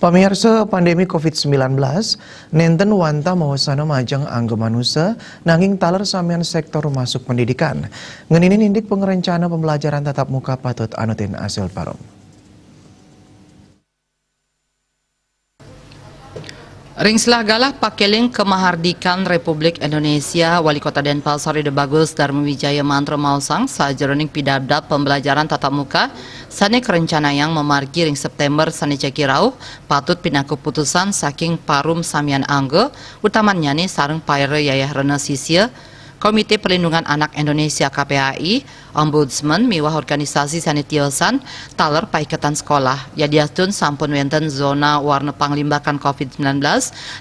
Pamirsa pandemi COVID-19, nenten wanta mawasana majang anggo manusia nanging taler samian sektor masuk pendidikan. Ngenini nindik pengerencana pembelajaran tatap muka patut anutin hasil parom. Ringslah galah pakeling Kemahardikan Republik Indonesia Wali Kota Denpasar Ide Bagus Darmawijaya Mantro Mausang sajeroning pidabda pembelajaran tatap muka sane kerencana yang memargi ring September sane cekirau patut pina keputusan saking parum samian angge utamanya nih sareng paire Yayah Rena Sisia Komite Perlindungan Anak Indonesia KPAI, Ombudsman, miwah organisasi sanitiosan, taler paiketan sekolah. Yadiastun sampun wenten zona warna panglimbakan COVID-19,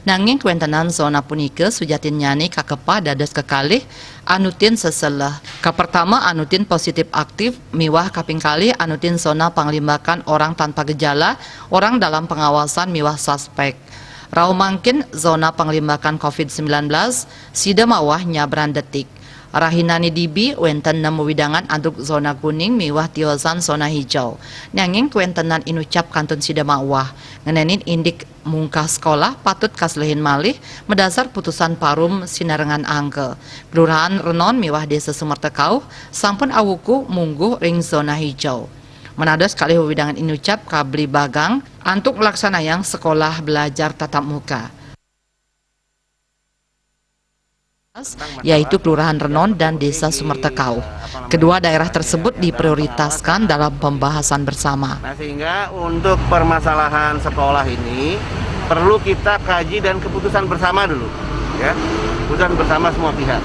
nanging kwentenan zona punike sujatin nyani kakepah dadas kekalih, anutin seselah. Pertama anutin positif aktif, miwah kaping kali anutin zona panglimbakan orang tanpa gejala, orang dalam pengawasan miwah suspek. Rau mangkin zona penglimbakan COVID-19 sida mawah nyabran detik. Rahinani dibi wenten nemu widangan anduk zona kuning miwah tiosan zona hijau. Nanging kuentenan inucap kantun sida mawah. Ngenenin indik mungkah sekolah patut kaslehin malih mendasar putusan parum sinarengan angke. Kelurahan Renon miwah desa Sumertekau sampun awuku mungguh ring zona hijau. Menados kali widangan inucap kabli bagang antuk melaksana yang sekolah belajar tatap muka yaitu Kelurahan Renon dan Desa Sumertekau. Kedua daerah tersebut diprioritaskan dalam pembahasan bersama. Nah, sehingga untuk permasalahan sekolah ini perlu kita kaji dan keputusan bersama dulu, ya, keputusan bersama semua pihak.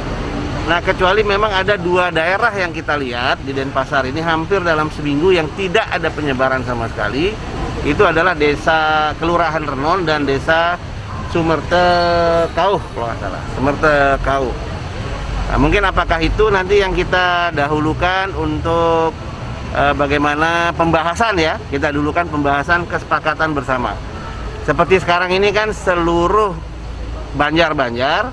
Nah, kecuali memang ada dua daerah yang kita lihat di Denpasar ini hampir dalam seminggu yang tidak ada penyebaran sama sekali. Itu adalah desa Kelurahan Renon dan desa Sumertekau, kalau nggak salah, Sumertekau. Nah, mungkin apakah itu nanti yang kita dahulukan untuk bagaimana pembahasan ya, kita dulukan pembahasan kesepakatan bersama. Seperti sekarang ini kan seluruh Banjar-Banjar,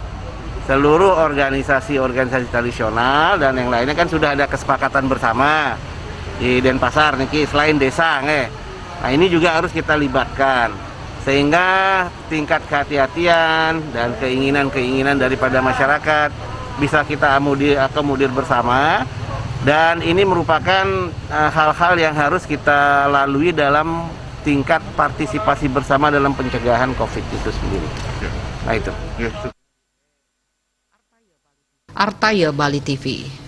seluruh organisasi-organisasi tradisional dan yang lainnya kan sudah ada kesepakatan bersama di Denpasar nih selain desa Nah, ini juga harus kita libatkan sehingga tingkat kehati-hatian dan keinginan-keinginan daripada masyarakat bisa kita akomodir bersama, dan ini merupakan hal-hal yang harus kita lalui dalam tingkat partisipasi bersama dalam pencegahan COVID itu sendiri. Nah, itu. Artaya Bali TV.